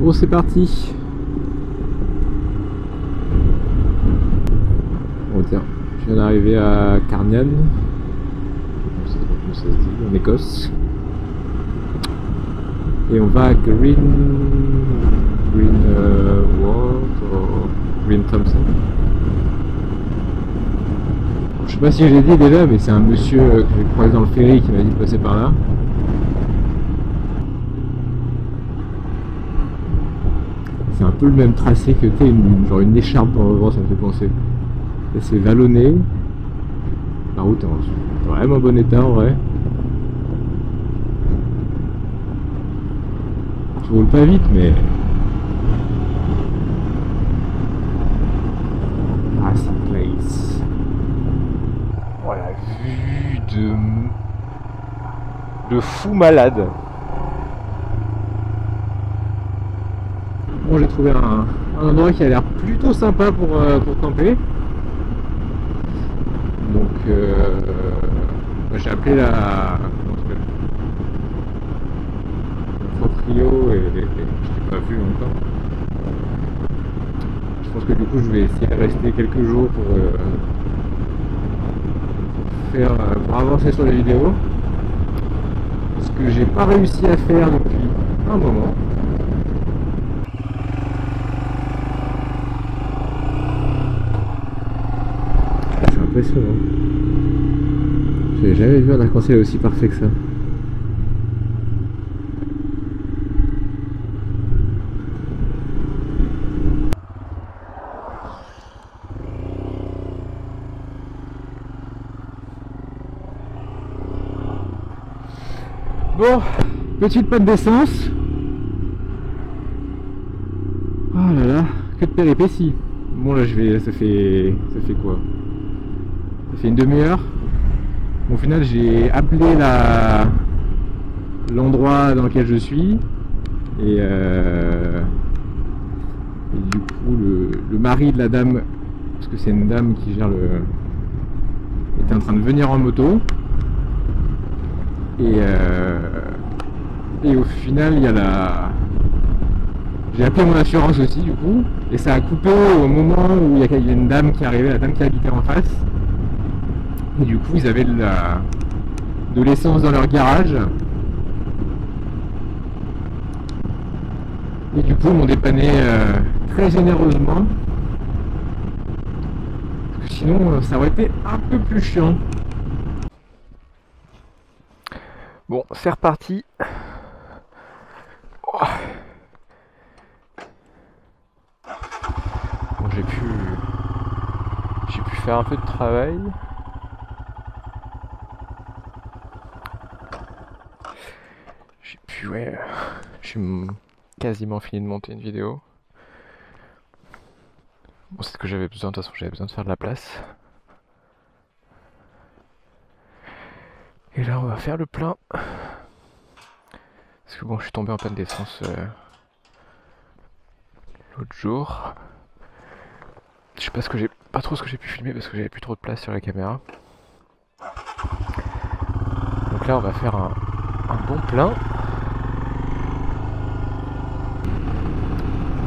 Bon, c'est parti. Bon, tiens, je viens d'arriver à Carnian. Je sais pas comment ça se dit, en Écosse. Et on va à Green World ou Green Thompson. Je sais pas si j'ai dit déjà, mais c'est un monsieur que j'ai croisé dans le ferry qui m'a dit de passer par là. C'est un peu le même tracé que genre une écharpe dans le vent, ça me fait penser. C'est vallonné. La route est en vraiment bon état en vrai. Je roule pas vite, mais ah, c'est place. Oh, la vue de fou malade. Bon, j'ai trouvé un endroit qui a l'air plutôt sympa pour camper. Donc j'ai appelé la proprio et je l'ai pas vu encore. Je pense que du coup je vais essayer de rester quelques jours pour avancer sur les vidéos. Ce que j'ai pas réussi à faire depuis un moment. C'est impressionnant. J'avais jamais vu un arc-en-ciel aussi parfait que ça. Bon, petite panne d'essence. Oh là là, que de péripéties. Bon là ça fait quoi? Ça fait une demi-heure. Au final j'ai appelé l'endroit dans lequel je suis. Et du coup le mari de la dame, parce que c'est une dame qui gère était en train de venir en moto. Et au final, j'ai appelé mon assurance aussi du coup, et ça a coupé au moment où il y a une dame qui est arrivée, la dame qui habitait en face. Et du coup, ils avaient de l'essence dans leur garage. Et du coup, ils m'ont dépanné très généreusement. Parce que sinon, ça aurait été un peu plus chiant. Bon, c'est reparti. Oh. Bon, j'ai pu faire un peu de travail. J'ai quasiment fini de monter une vidéo. Bon, c'est ce que j'avais besoin, de toute façon, j'avais besoin de faire de la place. Et là, on va faire le plein. Parce que bon, je suis tombé en panne d'essence l'autre jour. Je sais pas trop ce que j'ai pu filmer parce que j'avais plus trop de place sur la caméra. Donc là, on va faire un bon plein.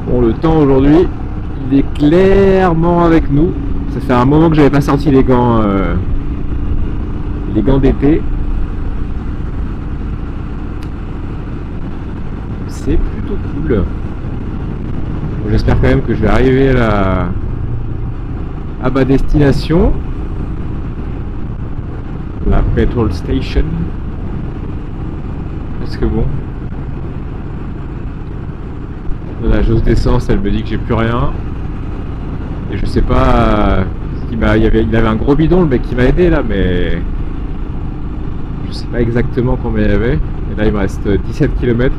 Bon, le temps aujourd'hui, il est clairement avec nous. Ça fait un moment que j'avais pas sorti les gants d'été. C'est plutôt cool. Bon, j'espère quand même que je vais arriver à ma destination, la petrol station, parce que bon, la jauge d'essence elle me dit que j'ai plus rien et je sais pas il avait un gros bidon le mec qui m'a aidé là, mais je sais pas exactement combien il y avait. Et là il me reste 17 km.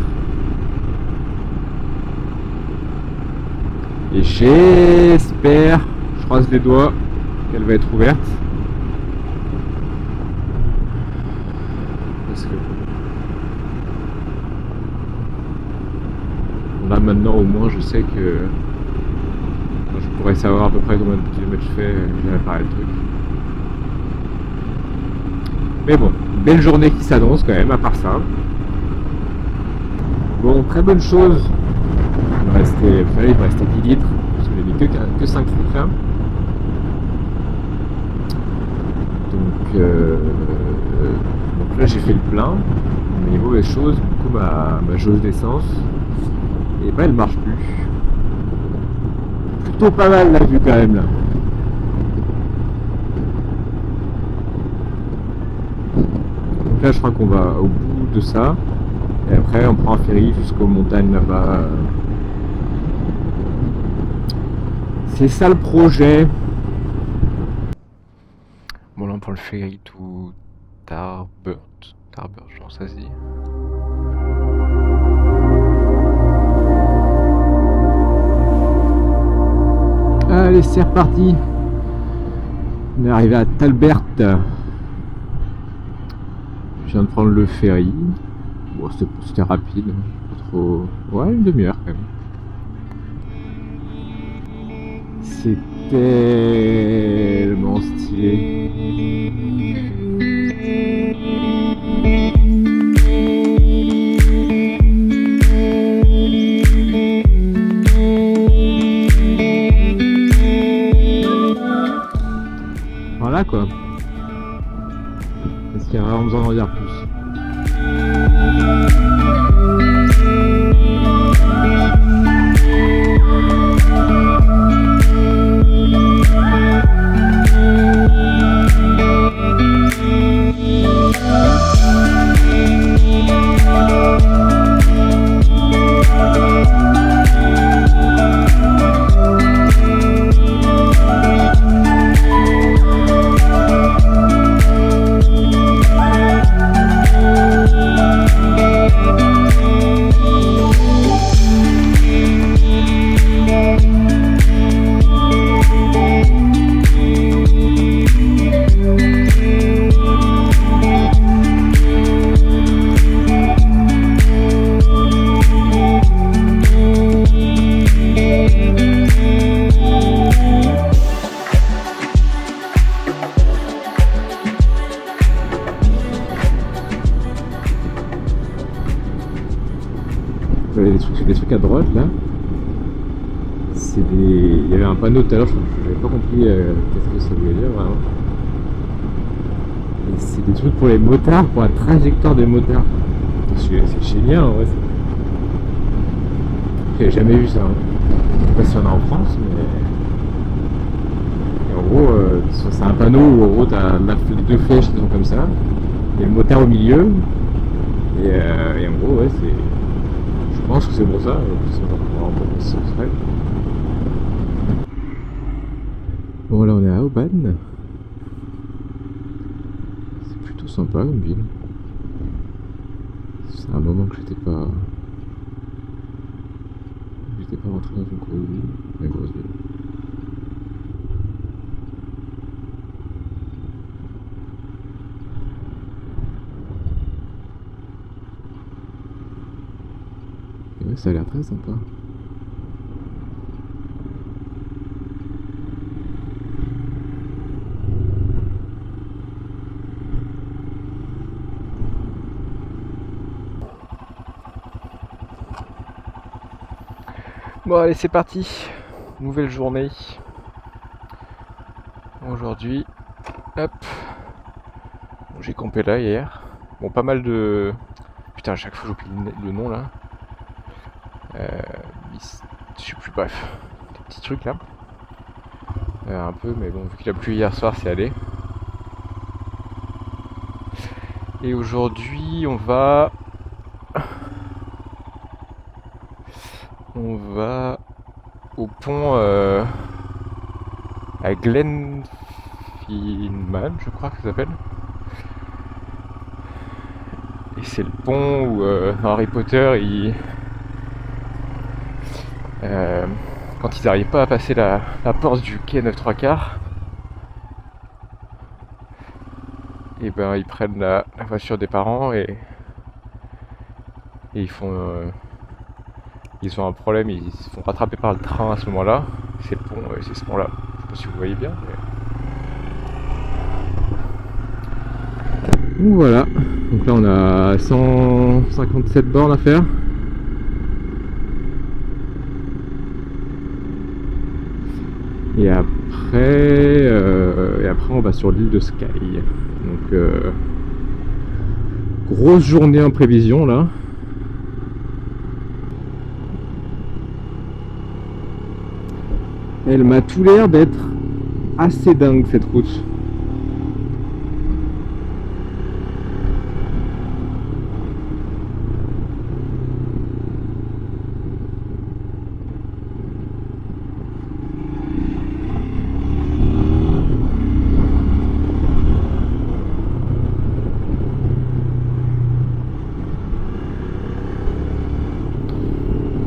Et j'espère, je croise les doigts, qu'elle va être ouverte. Parce que là maintenant au moins je sais que je pourrais savoir à peu près combien de kilomètres je fais, j'ai réparé le truc. Mais bon, belle journée qui s'annonce quand même à part ça. Bon, très bonne chose. me restait, vous savez, il me restait 10 litres, parce que j'ai mis que 5 litres là. Donc là j'ai fait le plein, mais mauvaise chose, du coup ma jauge d'essence, et bah elle marche plus. Plutôt pas mal la vue quand même là. Donc là je crois qu'on va au bout de ça, et après on prend un ferry jusqu'aux montagnes là-bas. C'est ça le projet. Bon là on prend le ferry tout Tarbert, je pense que ça se dit. Allez, c'est reparti. On est arrivé à Talbert. Je viens de prendre le ferry. Bon, c'était rapide, pas trop. Ouais, une demi-heure quand même. C'est tellement stylé. Voilà quoi. Est-ce qu'il y a vraiment besoin d'en dire plus? Des trucs à droite là, c'est des... Il y avait un panneau tout à l'heure, je n'avais pas compris qu'est-ce que ça voulait dire vraiment. Et c'est des trucs pour les motards, pour la trajectoire des motards. C'est génial en vrai. J'avais jamais vu ça. Hein. Je sais pas si on a en France, mais... Et en gros, c'est un panneau où en gros t'as deux flèches qui sont comme ça, et le motard au milieu, et en gros ouais c'est... Je pense que c'est pour ça, ça serait. Bon là on est à Aubagne. C'est plutôt sympa comme ville. C'est un moment que j'étais pas rentré dans une grosse ville. Une grosse ville. Ouais, ça a l'air très sympa. Bon allez c'est parti, nouvelle journée. Aujourd'hui, hop, bon, j'ai campé là hier. Bon pas mal de... Putain à chaque fois j'oublie le nom là. Je sais plus, bref, des petits trucs là. Un peu, mais bon, vu qu'il a plu hier soir, c'est allé. Et aujourd'hui, on va au pont à Glenfinman, je crois que ça s'appelle. Et c'est le pont où dans Harry Potter, quand ils n'arrivent pas à passer la porte du quai 9 3/4, et ben ils prennent la voiture des parents et ils ont un problème, ils se font rattraper par le train à ce moment-là. C'est le pont, c'est ce pont-là. Je sais pas si vous voyez bien. Mais... Donc voilà. Donc là on a 157 bornes à faire. Et après on va sur l'île de Skye. Donc grosse journée en prévision là. Elle m'a tout l'air d'être assez dingue cette route.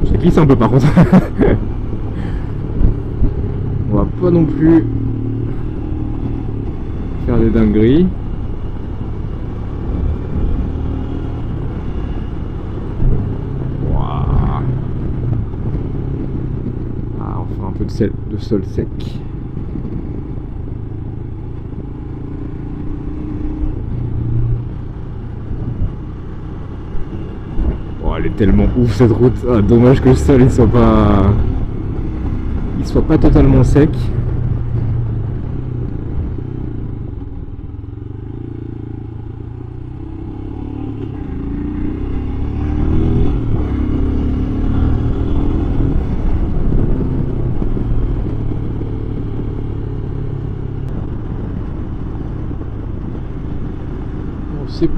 Je glisse un peu par contre. On va pas non plus faire des dingueries. Wow. Ah, on fait un peu de sol sec. Oh, elle est tellement ouf cette route. Ah, dommage que le sol il soit pas totalement sec.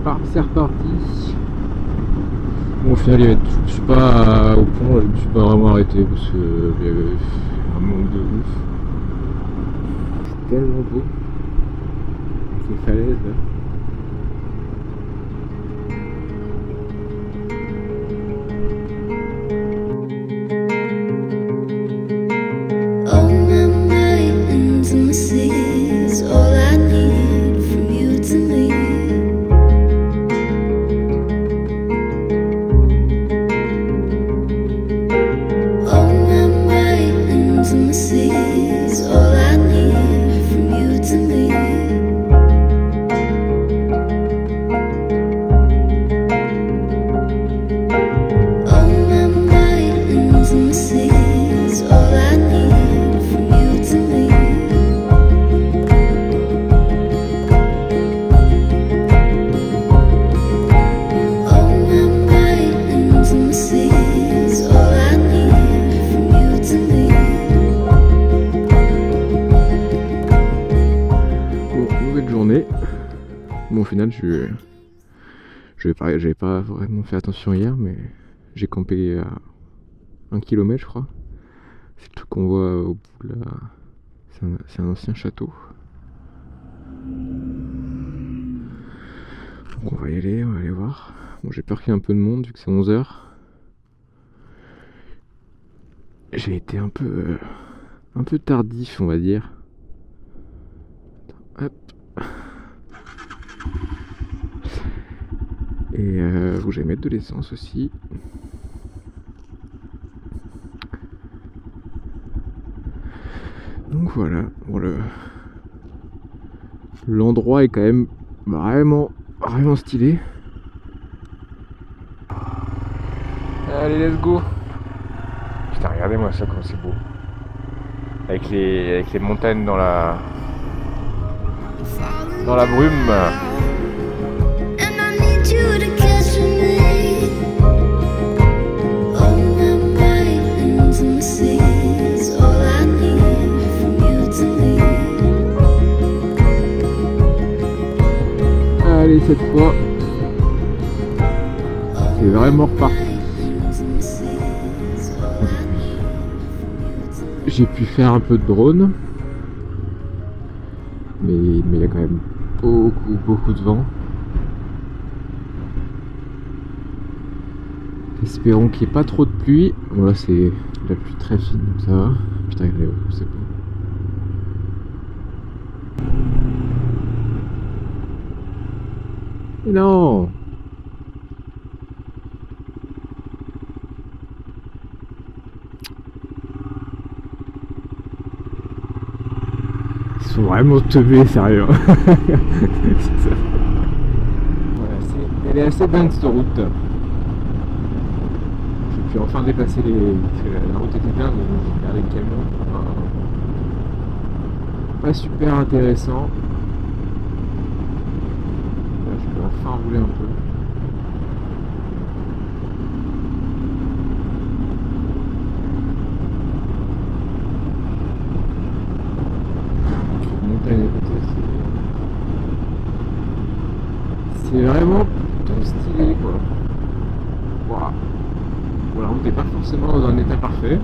Bon, c'est reparti. Bon, au final, je suis pas au pont, je me suis pas vraiment arrêté parce qu'il y avait un manque de ouf. C'est tellement beau. Avec les falaises là. Bon, au final, j'avais pas vraiment fait attention hier, mais j'ai campé à 1 km, je crois. C'est le truc qu'on voit au bout là. C'est un ancien château. Donc on va y aller, voir. Bon, j'ai peur qu'il y ait un peu de monde vu que c'est 11 h. J'ai été un peu tardif, on va dire. Hop. Et vous allez mettre de l'essence aussi. Donc voilà, bon, l'endroit est quand même vraiment stylé. Allez, let's go. Putain, regardez-moi ça comme c'est beau. Avec les montagnes dans la brume. Allez, cette fois, c'est vraiment reparti. J'ai pu faire un peu de drone, mais il y a quand même beaucoup de vent. Espérons qu'il n'y ait pas trop de pluie. Bon, là c'est la pluie très fine, donc ça va. Putain, c'est bon. Et non! Ils sont vraiment teubés, sérieux. Voilà, elle est assez dingue cette route. J'ai pu enfin dépasser la route était bien, mais j'ai regardé le camion. pas super intéressant. Là, je peux enfin rouler un peu. Montagne à côté, c'est vraiment plutôt stylé quoi. Waouh. Bon, la route n'est pas forcément dans un état parfait.